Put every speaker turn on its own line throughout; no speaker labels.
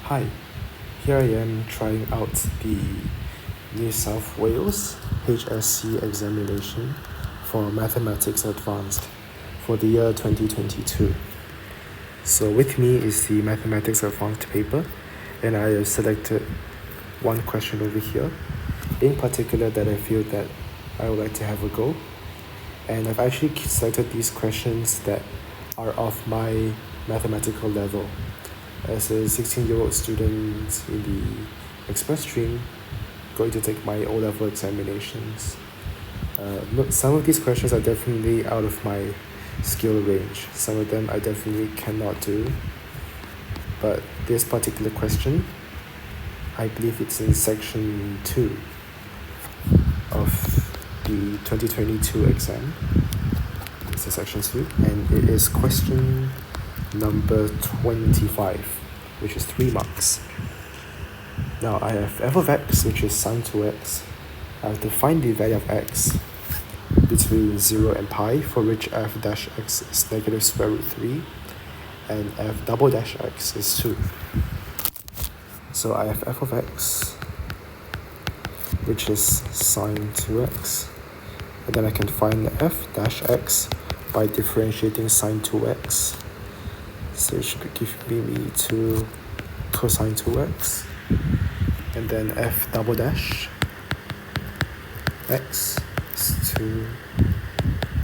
Hi, here I am trying out the New South Wales HSC examination for Mathematics Advanced for the year 2022. So with me is the Mathematics Advanced paper, and I have selected one question over here in particular that I feel that I would like to have a go. And I've actually selected these questions that are of my mathematical level. As a 16-year-old student in the express stream, going to take my O-level examinations. Some of these questions are definitely out of my skill range. Some of them I definitely cannot do. But this particular question, I believe it's in section 2 of the 2022 exam. It's in section 2, and it is question number 25, which is 3 marks. Now I have f of x, which is sine 2x. I have to find the value of x between 0 and pi, for which f dash x is negative square root 3 and f double dash x is 2. So I have f of x, which is sine 2x, and then I can find f dash x by differentiating sine 2x. So it should give me 2 cosine 2x, and then f double dash x is 2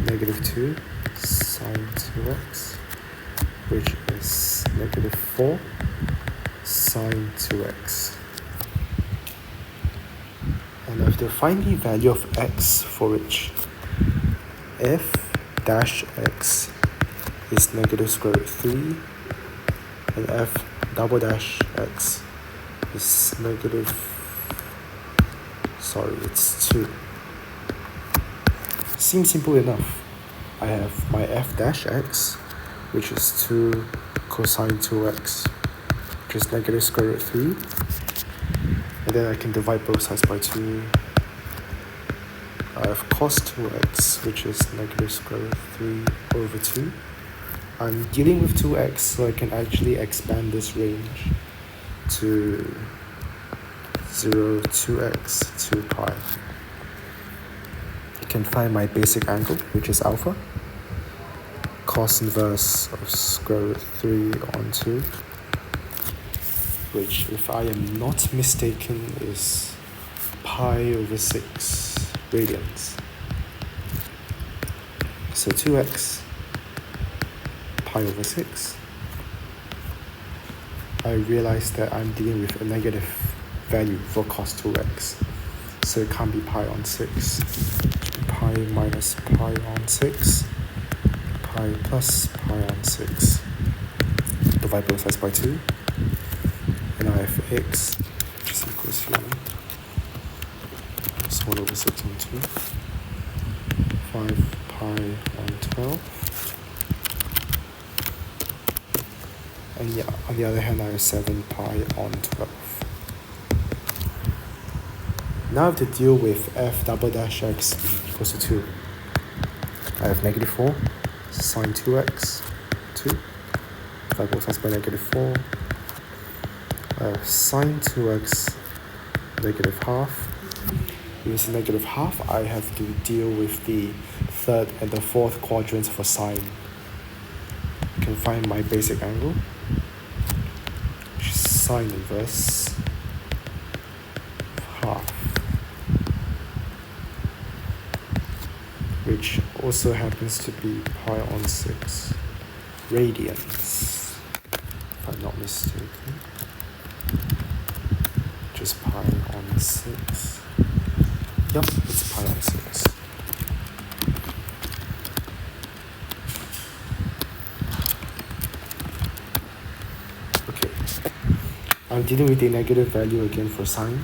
negative 2 sine 2x, which is negative 4 sine 2x. And I have to find the value of x, for which f dash x is negative square root 3 and f double dash x is it's 2. Seems simple enough. I have my f dash x, which is 2 cosine 2x, which is negative square root 3, and then I can divide both sides by 2. I have cos 2x, which is negative square root 3 over 2. I'm dealing with 2x, so I can actually expand this range to 0, 2x, 2 pi. I can find my basic angle, which is alpha, cos inverse of square root 3 on 2, which, if I am not mistaken, is pi over 6 radians. So 2x, pi over 6. I realize that I'm dealing with a negative value for cos 2x, so it can't be pi on 6. Pi minus pi on 6, pi plus pi on 6. Divide both sides by 2, and I have x, which is equals to 1 over 6 on 2, 5 pi on 12. And yeah, on the other hand, I have 7 pi on 12. Now I have to deal with f double dash x equals to 2. I have negative 4 sine 2x, 2. Divide both sides by negative 4. I have sine 2x negative half. Using negative half, I have to deal with the third and the fourth quadrants for sine. I can find my basic angle, which is sine inverse half, which also happens to be pi on 6 radians, if I'm not mistaken. Just pi on 6. Yep, it's pi on 6. Okay, I'm dealing with the negative value again for sine.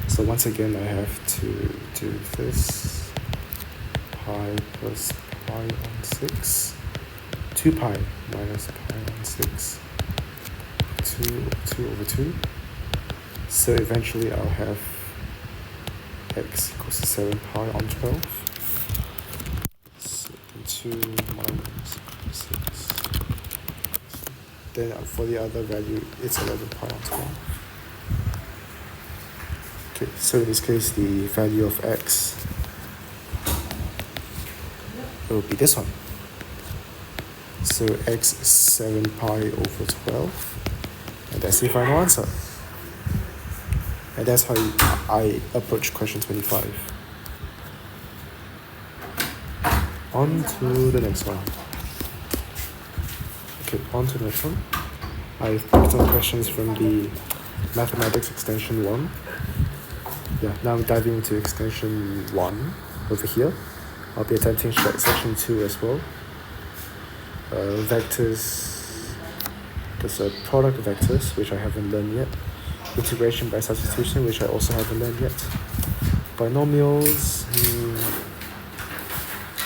So once again, I have to do this. Pi plus pi on 6. 2 pi minus pi on 6. 2 over 2. So eventually I'll have x equals to 7 pi on 12. So 2 minus 6. Then for the other value, it's 11 pi on 12. Okay, so in this case, the value of x will be this one. So x is 7 pi over 12, and that's the final answer. And that's how I approach question 25. On to the next one. Okay, on to the next one. I've picked some questions from the Mathematics Extension 1. Yeah, now I'm diving into Extension 1 over here. I'll be attempting Section 2 as well. Vectors, there's a product of vectors, which I haven't learned yet. Integration by substitution, which I also haven't learned yet. Binomials,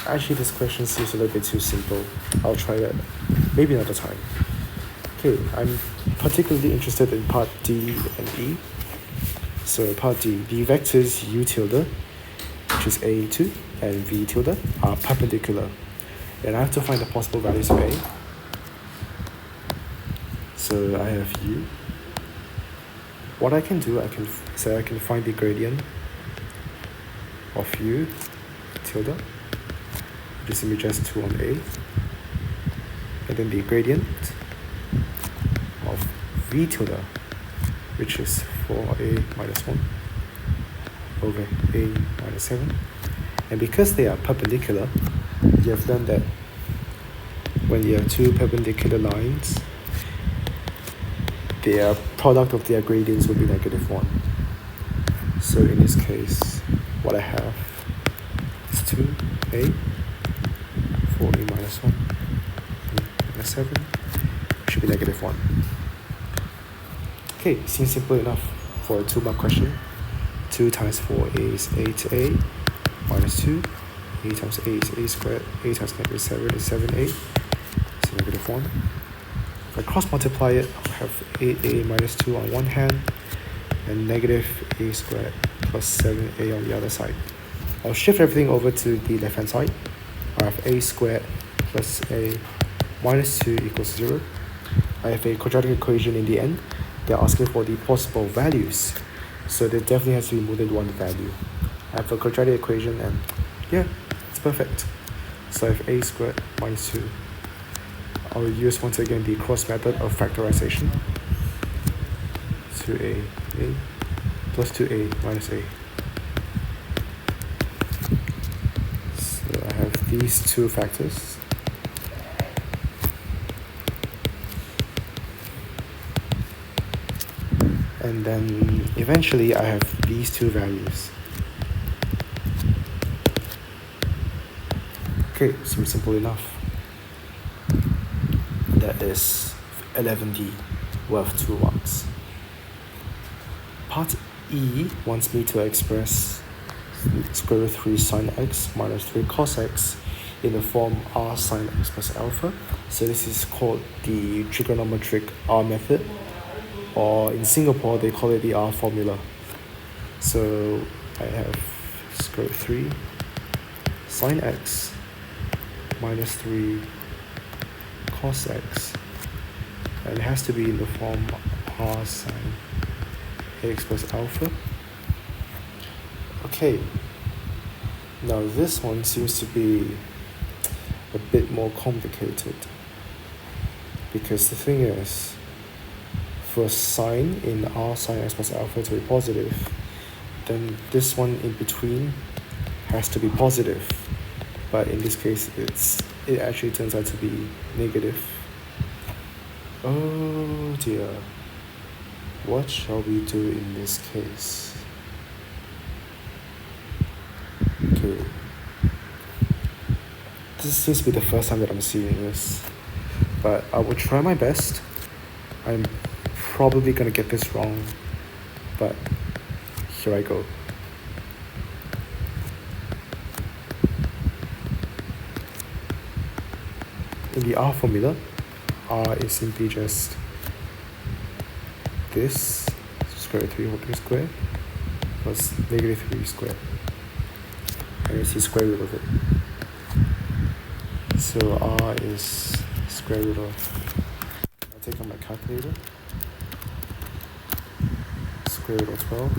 actually this question seems a little bit too simple. I'll try that maybe another time. Okay, I'm particularly interested in part D and E. So part D, the vectors u tilde, which is a2, and v tilde are perpendicular. And I have to find the possible values of a. So I have u. What I can do, I can find the gradient of u tilde, which is simply just 2 on a. And then the gradient of v tilde, which is 4a minus 1 over a minus 7. And because they are perpendicular, you have learned that when you have two perpendicular lines, their product of their gradients will be -1. So in this case, what I have is 2a, 4a minus 1, minus 7, should be -1. Okay, seems simple enough for a 2-mark question. 2 times 4a is 8a, minus 2, a times a is a squared, a times -7 is 7a, so -1. If I cross multiply it, I'll have 8a minus 2 on one hand, and negative a squared plus 7a on the other side. I'll shift everything over to the left hand side. I have a squared plus a minus 2 equals 0. I have a quadratic equation in the end. They're asking for the possible values, so there definitely has to be more than one value. I have a quadratic equation, and yeah, it's perfect. So I have a squared minus 2. I'll use once again the cross method of factorization. 2a plus 2a minus a. So I have these two factors. And then eventually I have these two values. Okay, seems simple enough. That is 11D, worth 2 marks. Part E wants me to express square root 3 sine x minus 3 cos x in the form r sine x plus alpha. So this is called the trigonometric R method, or in Singapore they call it the R formula. So I have square root 3 sine x minus 3 cos x, and it has to be in the form r sine x plus alpha. Okay, now this one seems to be a bit more complicated, because the thing is, for sine in r sine x plus alpha to be positive, then this one in between has to be positive. But in this case, it actually turns out to be negative. Oh dear. What shall we do in this case? Okay. This seems to be the first time that I'm seeing this, but I will try my best. I'm probably gonna get this wrong, but here I go. In the R formula, R is simply just this, square root 3 whole squared, plus negative 3 squared. And it's the square root of it. So R is square root of, I'll take out my calculator. Square root of 12.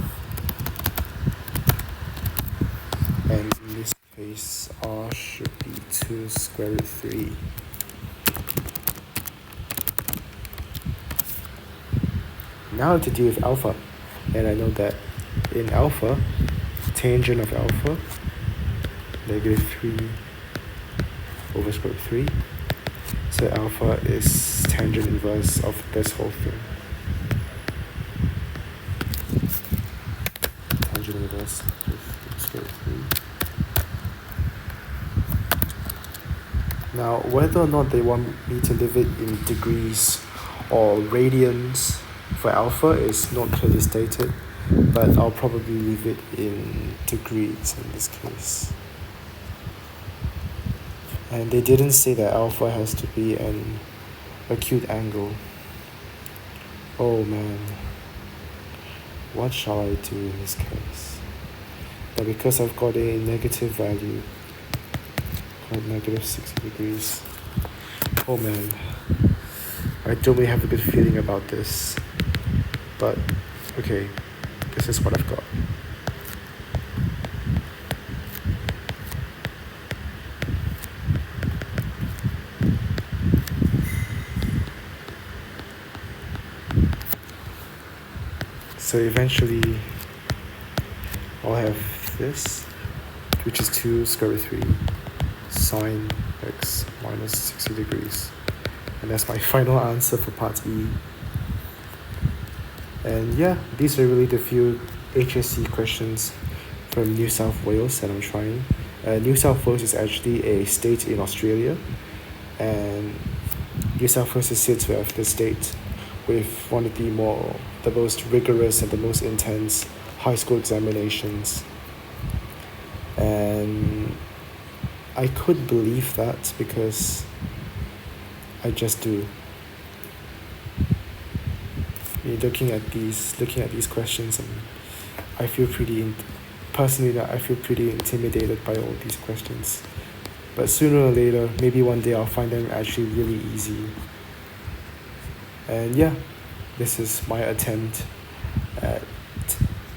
And in this case, r should be 2 square root 3. Now to deal with alpha. And I know that in alpha, tangent of alpha, negative 3 over square root 3. So alpha is tangent inverse of this whole thing. Tangent inverse of square root 3. Now, whether or not they want me to leave it in degrees or radians for alpha is not clearly stated, but I'll probably leave it in degrees in this case. And they didn't say that alpha has to be an acute angle. Oh man, what shall I do in this case? But because I've got a negative value, called negative 60 degrees, oh man, I don't really have a good feeling about this. But okay, this is what I've got. So eventually I'll have this, which is 2 square root 3 sine x minus 60 degrees. And that's my final answer for part E. And yeah, these are really the few HSC questions from New South Wales that I'm trying. New South Wales is actually a state in Australia, and New South Wales is said to have the state with one of the most rigorous and the most intense high school examinations. And I could believe that because I just do. Looking at these questions, and I feel personally I feel pretty intimidated by all these questions. But sooner or later, maybe one day I'll find them actually really easy. And yeah, this is my attempt at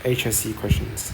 HSC questions.